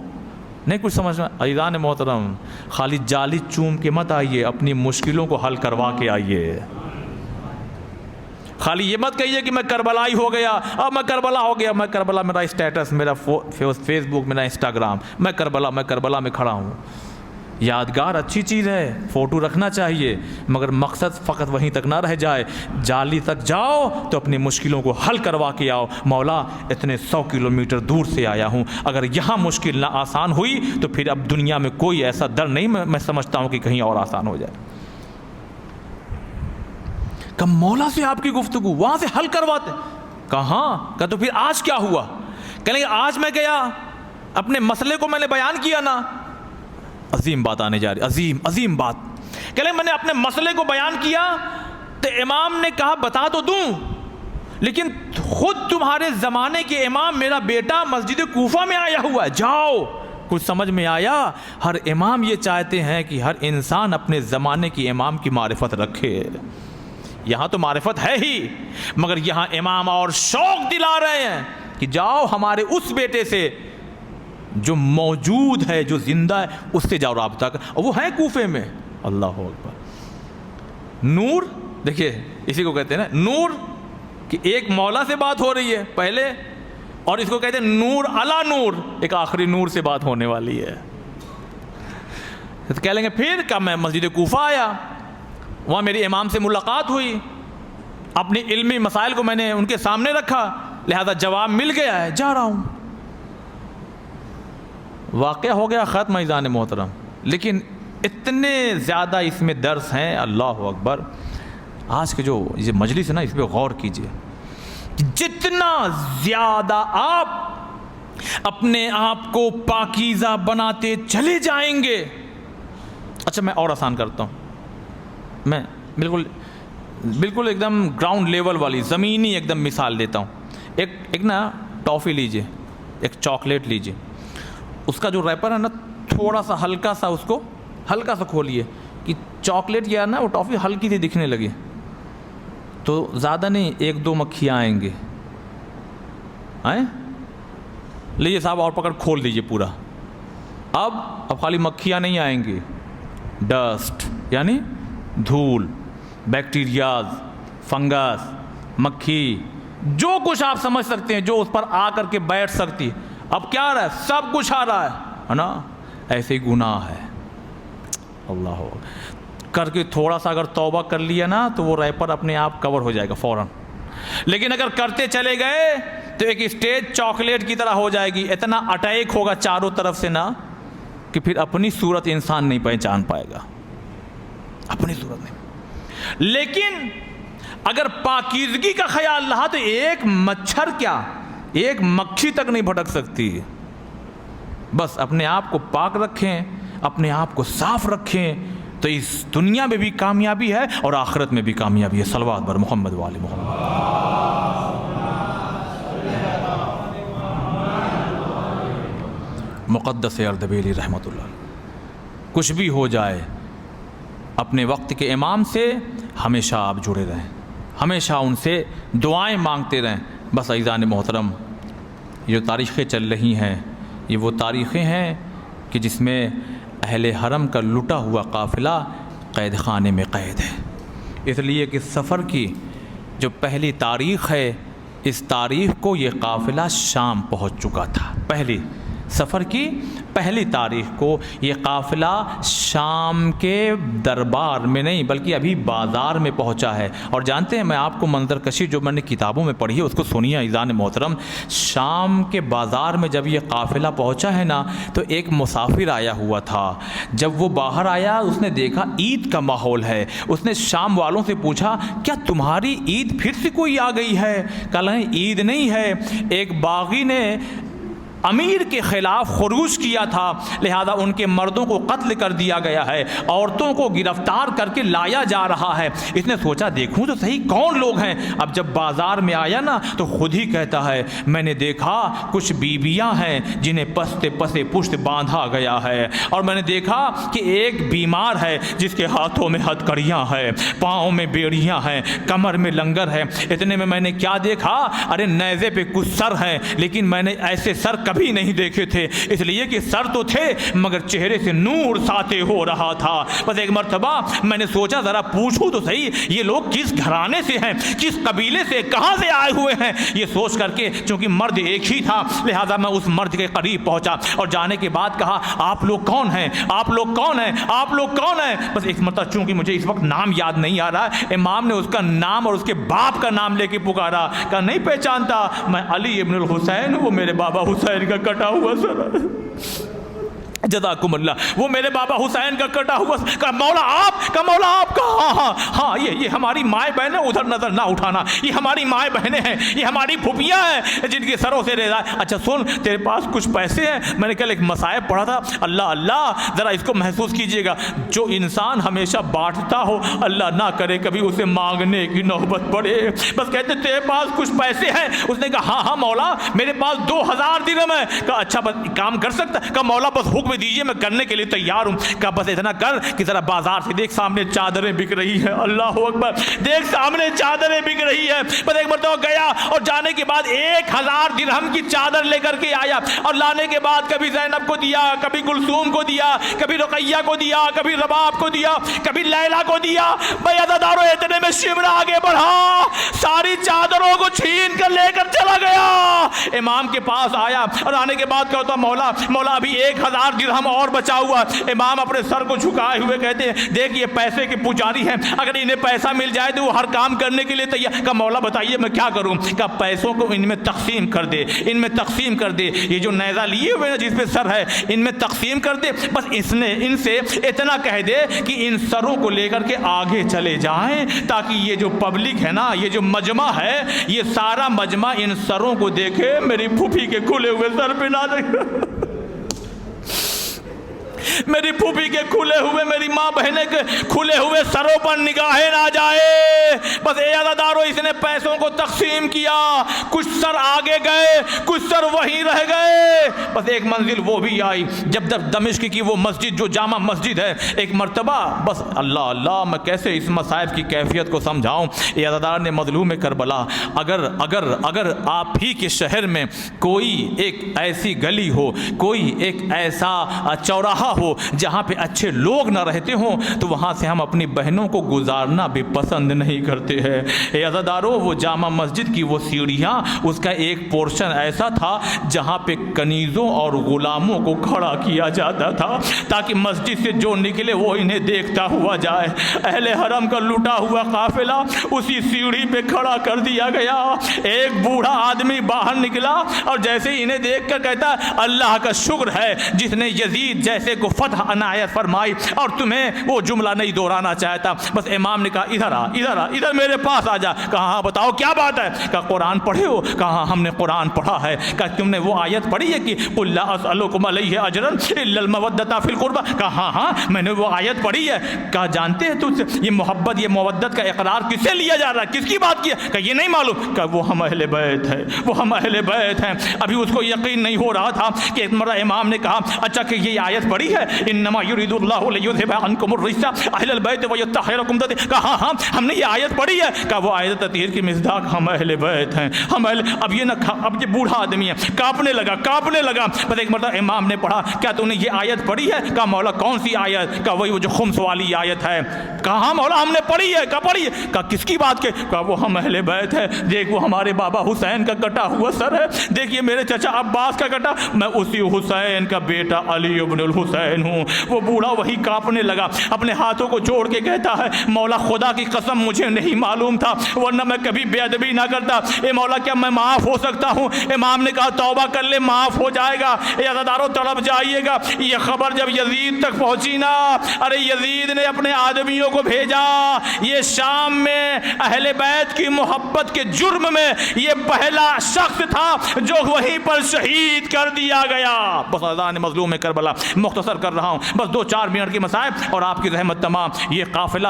نہیں کچھ سمجھ میں؟ عزیزان محترم خالی جالی چوم کے مت آئیے، اپنی مشکلوں کو حل کروا کے آئیے۔ خالی یہ مت کہیے کہ میں کربلائی ہو گیا، اب میں کربلا ہو گیا، میں کربلا میرا اسٹیٹس، میرا فیس بک، میرا انسٹاگرام، میں کربلا میں کھڑا ہوں۔ یادگار اچھی چیز ہے، فوٹو رکھنا چاہیے، مگر مقصد فقط وہیں تک نہ رہ جائے، جالی تک جاؤ تو اپنی مشکلوں کو حل کروا کے آؤ۔ مولا اتنے 100 کلومیٹر دور سے آیا ہوں، اگر یہاں مشکل نہ آسان ہوئی تو پھر اب دنیا میں کوئی ایسا در نہیں میں سمجھتا ہوں کہ کہیں اور آسان ہو جائے۔ کہ مولا سے آپ کی گفتگو وہاں سے حل کرواتے؟ کہاں؟ کہ تو پھر آج کیا ہوا؟ کہنے لگے آج میں گیا، اپنے مسئلے کو میں نے بیان کیا نا، عظیم بات آنے جا رہی، عظیم بات۔ کہنے لگے میں نے اپنے مسئلے کو بیان کیا تو امام نے کہا بتا تو دوں، لیکن خود تمہارے زمانے کے امام میرا بیٹا مسجد کوفہ میں آیا ہوا ہے، جاؤ۔ کچھ سمجھ میں آیا؟ ہر امام یہ چاہتے ہیں کہ ہر انسان اپنے زمانے کی امام کی معرفت رکھے۔ یہاں تو معرفت ہے ہی، مگر یہاں امام اور شوق دلا رہے ہیں کہ جاؤ ہمارے اس بیٹے سے جو موجود ہے، جو زندہ ہے، اس سے جاؤ رابطہ کر، اور وہ ہے کوفے میں۔ اللہ اکبر۔ نور، دیکھیے اسی کو کہتے ہیں نا نور، کہ ایک مولا سے بات ہو رہی ہے پہلے، اور اس کو کہتے ہیں نور علی نور، ایک آخری نور سے بات ہونے والی ہے۔ تو کہہ لیں گے پھر کیا؟ میں مسجد کوفہ آیا، وہاں میری امام سے ملاقات ہوئی، اپنی علمی مسائل کو میں نے ان کے سامنے رکھا، لہذا جواب مل گیا ہے، جا رہا ہوں۔ واقعہ ہو گیا ختم عزیزان محترم، لیکن اتنے زیادہ اس میں درس ہیں، اللہ اکبر۔ آج کے جو یہ مجلس ہے نا، اس پہ غور کیجئے، جتنا زیادہ آپ اپنے آپ کو پاکیزہ بناتے چلے جائیں گے۔ اچھا میں اور آسان کرتا ہوں، میں بالکل ایک دم گراؤنڈ لیول والی زمینی ایک دم مثال دیتا ہوں۔ ایک نا ٹافی لیجئے، ایک چاکلیٹ لیجئے، اس کا جو ریپر ہے نا تھوڑا سا ہلکا سا، اس کو ہلکا سا کھولیے کہ چاکلیٹ یا نا وہ ٹافی ہلکی سی دکھنے لگے، تو زیادہ نہیں 1-2 مکھیاں آئیں گے، آئیں لیجیے صاحب اور پکڑ کھول دیجیے پورا۔ اب خالی مکھیاں نہیں آئیں گی، ڈسٹ یعنی دھول، بیکٹیریاز، فنگس، مکھی، جو کچھ آپ سمجھ سکتے ہیں جو اس پر آ کر کے بیٹھ سکتی، اب کیا رہا ہے؟ سب کچھ آ رہا ہے نا. ایسے ہی گناہ ہے. اللہ کر کے تھوڑا سا اگر توبہ کر لیا نا تو وہ ریپر اپنے آپ کور ہو جائے گا فوراً. لیکن اگر کرتے چلے گئے تو ایک اسٹیج چاکلیٹ کی طرح ہو جائے گی. اتنا اٹیک ہوگا چاروں طرف سے نا کہ پھر اپنی صورت انسان نہیں پہچان پائے گا، اپنی صورت نہیں. لیکن اگر پاکیزگی کا خیال رہا تو ایک مچھر کیا، ایک مکھی تک نہیں بھٹک سکتی. بس اپنے آپ کو پاک رکھیں، اپنے آپ کو صاف رکھیں تو اس دنیا میں بھی کامیابی ہے اور آخرت میں بھی کامیابی ہے. صلوات بر محمد وآل محمد. مقدس اردبیلی رحمۃ اللہ. کچھ بھی ہو جائے اپنے وقت کے امام سے ہمیشہ آپ جڑے رہیں، ہمیشہ ان سے دعائیں مانگتے رہیں. بس عزیزان محترم، یہ جو تاریخیں چل رہی ہیں یہ وہ تاریخیں ہیں کہ جس میں اہل حرم کا لٹا ہوا قافلہ قید خانے میں قید ہے. اس لیے کہ سفر کی جو پہلی تاریخ ہے، اس تاریخ کو یہ قافلہ شام پہنچ چکا تھا. پہلی سفر کی پہلی تاریخ کو یہ قافلہ شام کے دربار میں نہیں بلکہ ابھی بازار میں پہنچا ہے. اور جانتے ہیں، میں آپ کو منظر کشی جو میں نے کتابوں میں پڑھی ہے اس کو سنیے عزیزان محترم. شام کے بازار میں جب یہ قافلہ پہنچا ہے نا تو ایک مسافر آیا ہوا تھا. جب وہ باہر آیا اس نے دیکھا عید کا ماحول ہے. اس نے شام والوں سے پوچھا کیا تمہاری عید پھر سے کوئی آ گئی ہے؟ کہا عید نہیں ہے، ایک باغی نے امیر کے خلاف خروج کیا تھا لہذا ان کے مردوں کو قتل کر دیا گیا ہے، عورتوں کو گرفتار کر کے لایا جا رہا ہے. اس نے سوچا دیکھوں تو صحیح کون لوگ ہیں. اب جب بازار میں آیا نا تو خود ہی کہتا ہے میں نے دیکھا کچھ بیویاں ہیں جنہیں پستے پسے پشت باندھا گیا ہے، اور میں نے دیکھا کہ ایک بیمار ہے جس کے ہاتھوں میں ہتھکڑیاں ہیں، پاؤں میں بیڑیاں ہیں، کمر میں لنگر ہے. اتنے میں نے کیا دیکھا؟ ارے نیزے پہ کچھ سر ہیں لیکن میں نے ایسے سر کبھی نہیں دیکھے تھے، اس لیے کہ سر تو تھے مگر چہرے سے نور ساطع ہو رہا تھا. بس ایک مرتبہ میں نے سوچا ذرا پوچھوں تو صحیح یہ لوگ کس گھرانے سے ہیں، کس قبیلے سے، کہاں سے آئے ہوئے ہیں. یہ سوچ کر کے چونکہ مرد ایک ہی تھا لہذا میں اس مرد کے قریب پہنچا اور جانے کے بعد کہا آپ لوگ کون ہیں، آپ لوگ کون ہیں، آپ لوگ کون ہیں. بس ایک مرتبہ چونکہ مجھے اس وقت نام یاد نہیں آ رہا، امام نے اس کا نام اور اس کے باپ کا نام لے کے پکارا. کہا نہیں پہچانتا، میں علی ابن الحسین، وہ میرے بابا حسین کا کٹا ہوا سر. جزاکم اللہ، وہ میرے بابا حسین کا کٹا ہوا. کہا مولا آپ کا، مولا آپ کا. ہاں ہاں یہ ہماری مائیں بہنیں، ادھر نظر نہ اٹھانا، یہ ہماری مائیں بہنیں ہیں، یہ ہماری پھوپھیاں ہیں جن کے سروں سے ریزہ. اچھا سن تیرے پاس کچھ پیسے ہیں؟ میں نے کل ایک مصائب پڑھا تھا. اللہ اللہ ذرا اس کو محسوس کیجئے گا، جو انسان ہمیشہ بانٹتا ہو اللہ نہ کرے کبھی اسے مانگنے کی نوبت پڑے. بس کہتے تیرے پاس کچھ پیسے ہیں؟ اس نے کہا ہاں ہاں مولا میرے پاس 2000 درہم ہے. کہا اچھا بس کام کر سکتا؟ کہا مولا بس حکم دیجئے میں کرنے کے لیے تیار ہوں. کہا بس اتنا کر کہ ذرا بازار سے دیکھ سامنے چادریں بک رہی ہیں. اللہ اکبر، دیکھ سامنے چادریں بک رہی ہیں. بس ایک مرتبہ گیا اور جانے کے بعد 1000 درہم کی چادر لے کر کے آیا اور لانے کے بعد کبھی زینب کو دیا، کبھی کلثوم کو دیا، کبھی رقیہ کو دیا، کبھی رباب کو دیا، کبھی لیلا کو دیا. بھائی عزادارو اتنے میں شمرا آگے بڑھا، ساری چادروں کو چھین کر لے کر چلا گیا. امام کے پاس آیا اور آنے کے بعد کہتا مولا مولا ابھی 1000 درہم اور بچا ہوا. امام اپنے سر کو جھکائے ہوئے کہتے ہیں دیکھ یہ پیسے کے پجاری ہیں، اگر انہیں پیسہ مل جائے تو وہ ہر کام کرنے کے لیے تیار. کہا مولا بتائیے میں کیا کروں؟ کہا پیسوں کو ان میں تقسیم کر دے، ان میں تقسیم کر دے. یہ جو نیزہ لیے ہوئے جس پہ سر ہے ان میں تقسیم کر دے. بس ان سے اتنا کہہ دے کہ ان سروں کو لے کر کے آگے چلے جائیں تاکہ یہ جو پبلک ہے نا، یہ جو مجمع ہے، یہ سارا مجمع ان سروں کو دیکھے، میری پھوپھی کے کھلے ہوئے سر پہ نہ دیکھے، میری پھوپھی کے کھلے ہوئے، میری ماں بہنیں کے کھلے ہوئے سروں پر نگاہیں نہ جائے. بس اے عزادارو اس نے پیسوں کو تقسیم کیا، کچھ سر آگے گئے، کچھ سر وہیں رہ گئے. بس ایک منزل وہ بھی آئی جب دمشق کی وہ مسجد جو جامع مسجد ہے، ایک مرتبہ بس اللہ اللہ میں کیسے اس مصائب کی کیفیت کو سمجھاؤں. یہ عزادار نے مظلوم کربلا، اگر آپ ہی کے شہر میں کوئی ایک ایسی گلی ہو، کوئی ایک ایسا چوراہا ہو جہاں پہ اچھے لوگ نہ رہتے ہوں، تو وہاں سے ہم اپنی بہنوں کو گزارنا بھی پسند نہیں کرتے ہیں. اے عزادارو، وہ جامع مسجد کی وہ سیڑھیاں، اس کا ایک پورشن ایسا تھا جہاں پہ کنیزوں اور غلاموں کو کھڑا کیا جاتا تھا تاکہ مسجد سے جو نکلے وہ انہیں دیکھتا ہوا جائے. اہل حرم کا لٹا ہوا قافلہ اسی سیڑھی پہ کھڑا کر دیا گیا. ایک بوڑھا آدمی باہر نکلا اور جیسے ہی انہیں دیکھ کر کہتا اللہ کا شکر ہے جس نے یزید جیسے کو فتح عنایت فرمائی. اور تمہیں وہ جملہ نہیں دہرانا چاہتا. بس امام نے کہا ادھر میرے پاس آ جا. کہا ہاں بتاؤ کیا بات ہے؟ کہا قرآن پڑھے ہو؟ کہا ہم نے قرآن پڑھا ہے. کہا تم نے وہ آیت پڑھی ہے کہ قل لا اسألکم علیہ اجرا الا المودۃ فی القربى؟ کہا ہاں میں نے وہ آیت پڑھی ہے. کہا جانتے ہیں تجھ سے یہ محبت یہ مودت کا اقرار کس سے لیا جا رہا ہے؟ کس کی بات کی ہے؟ کہا یہ نہیں معلوم. کہا وہ ہم اہل بیت ہیں، وہ ہم اہل بیت ہیں. ابھی اس کو یقین نہیں ہو رہا تھا کہ ایک مرہ امام نے کہا اچھا کہ یہ آیت پڑھی ہے انما یرید اللہ لیذھب عنکم الرجس اہل البیت ویطہرکم تطہیرا؟ کہا ہاں ہم نے یہ آیت پڑھی ہے. کہا وہ آیت تطہیر کی مصداق ہم اہل بیت ہیں، ہم اہل. اب یہ بوڑھا آدمی ہے، کانپنے لگا. بس ایک مرتبہ امام نے پڑھا کیا تو نے یہ آیت پڑھی ہے؟ کہا مولا کون سی آیت؟ کہا وہی وہ جو خمس والی آیت ہے. کہا ہاں مولا ہم نے پڑھی ہے. کہا پڑھی ہے؟ کہا کس کی بات کے؟ کہا وہ ہم اہل بیت ہے. دیکھ وہ ہمارے بابا حسین کا کٹا ہوا سر ہے، دیکھیے میرے چچا عباس کا کٹا، میں اسی حسین کا بیٹا علی ابن الحسین ہوں. وہ بوڑھا وہی کانپنے لگا، اپنے ہاتھوں کو جوڑ کے کہتا ہے مولا خدا کی قسم مجھے نہیں معلوم تھا ورنہ میں کبھی بے ادبی نہ کرتا. اے مولا کیا میں معاف ہو سکتا ہوں؟ امام نے کہا توبہ کر لے معاف ہو جائے گا. اے عزادارو تڑپ جائیے گا. یہ خبر جب یزید تک پہنچی نا، ارے یزید نے اپنے آدمیوں کو بھیجا. یہ شام میں اہل بیت کی محبت کے جرم میں یہ پہلا شخص تھا جو وہیں پر شہید کر دیا گیا. بس اذان مظلوم کربلا مختصر کر رہا ہوں، بس 2-4 منٹ کی مسائب اور آپ کی رحمت تمام. یہ قافلہ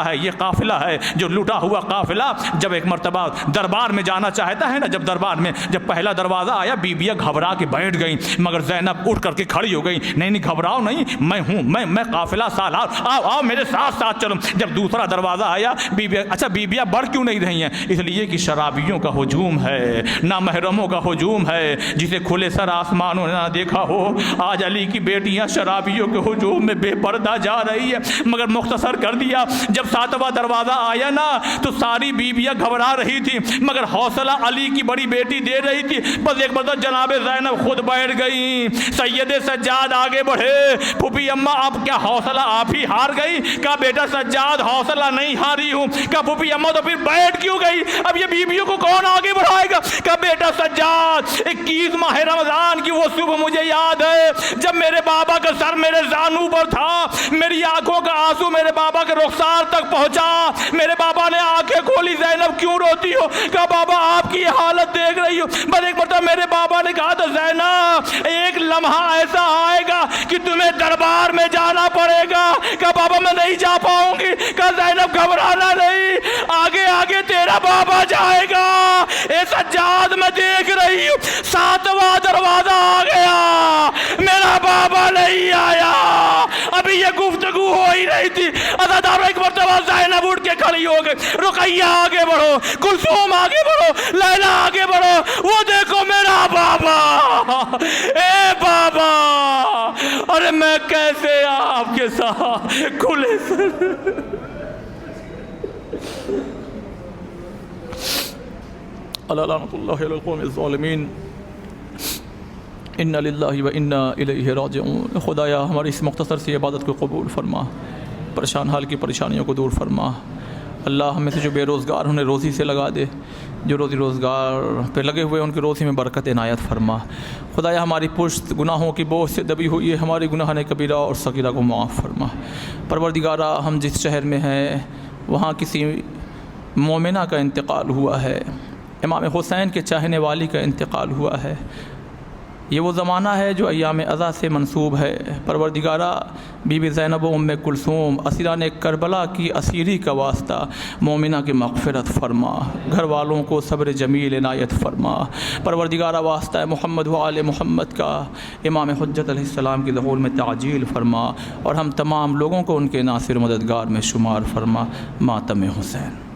ہے جو لٹا ہوا قافلہ جب ایک مرتبہ دربار میں جانا چاہتا ہے نا، جب دربار میں جب پہلا دروازہ آیا بیبیاں گھبرا کے بیٹھ گئیں، مگر زینب اٹھ کر کے کھڑی ہو گئی. نہیں گھبراؤ نہیں، میں ہوں، میں قافلہ سالار، آؤ میرے ساتھ چلو. جب دوسرا دروازہ آیا بیبیاں بڑھ کیوں نہیں رہی ہیں؟ اس لیے کہ شرابیوں کا ہجوم ہے، نامحرموں کا ہجوم ہے. جسے کھلے سر آسمانوں نے نہ دیکھا ہو، آج علی کی بیٹیاں شرابیوں کے ہجوم میں بے پردہ جا رہی ہے. مگر مختصر کر دیا. جب 7واں دروازہ آیا نا تو ساری بیبیاں گھبرا رہی تھی مگر حوصلہ علی کی بڑی بیٹی دے رہی تھی. بس ایک مرتبہ جناب زینب خود بیٹھ گئی. سید سجاد آگے بڑھے، پھوپھی اماں اب کیا حوصلہ آپ ہی ہار گئی؟ کہا بیٹا سجاد حوصلہ نہیں ہاری ہوں. کہا پھوپھی اماں تو پھر بیٹھ کیوں گئی؟ اب یہ بیبیوں کو کون آگے بڑھائے گا؟ کہا بیٹا سجاد 21 ماہ رمضان کی وہ صبح مجھے یاد ہے جب میرے بابا کا سر میرے زانو پر تھا، میری آنکھوں کا آنسو میرے بابا کے رخسار تک پہنچا. میرے بابا نے آنکھیں کھولی، زینب کیوں روتی ہو؟ کہا بابا آپ کی حالت دیکھ رہی ہو. بس ایک مرتبہ میرے بابا نے کہا تھا زینب ایک لمحہ ایسا آئے گا کہ تمہیں دربار میں جانا پڑے گا. کہا بابا میں نہیں جا پاؤں گی. کہا زینب گھبرانا نہیں، آگے تیرا بابا جائے گا. اے سجاد میں دیکھ رہی ہوں 7واں دروازہ آ گیا، میرا بابا نہیں آیا. ابھی یہ گفتگو ہو ہی رہی تھی. عزادارو ایک مرتبہ زینب اٹھ کے کھڑی ہو گئی. رقیہ آگے بڑھو، کلثوم آگے بڑھو، لیلا آگے بڑھو. وہ دیکھو میرا بابا. اے بابا ارے میں کیسے آپ کے ساتھ کھلے لعنت اللہ علی القوم الظالمین. انا للہ و انا الیہ راجعون. خدایا ہماری اس مختصر سی عبادت کو قبول فرما، پریشان حال کی پریشانیوں کو دور فرما. اللہ ہمیں سے جو بے روزگار انہیں روزی سے لگا دے، جو روزی روزگار پہ لگے ہوئے ان کی روزی میں برکت عنایت فرما. خدایا ہماری پشت گناہوں کی بوجھ سے دبی ہوئی ہے، ہماری گناہ کبیرہ اور صغیرہ کو معاف فرما. پروردگارہ ہم جس شہر میں ہیں وہاں کسی مومنہ کا انتقال ہوا ہے، امام حسین کے چاہنے والی کا انتقال ہوا ہے. یہ وہ زمانہ ہے جو ایام ازاں سے منسوب ہے۔ پروردگارہ بی بی زینب و ام کلثوم اسیران کربلا کی اسیری کا واسطہ مومنہ کی مغفرت فرما، گھر والوں کو صبر جمیل عنایت فرما۔ پروردگارہ واسطہ محمد و آل محمد کا امام حجت علیہ السلام کی ظہور میں تعجیل فرما، اور ہم تمام لوگوں کو ان کے ناصر مددگار میں شمار فرما۔ ماتم حسین۔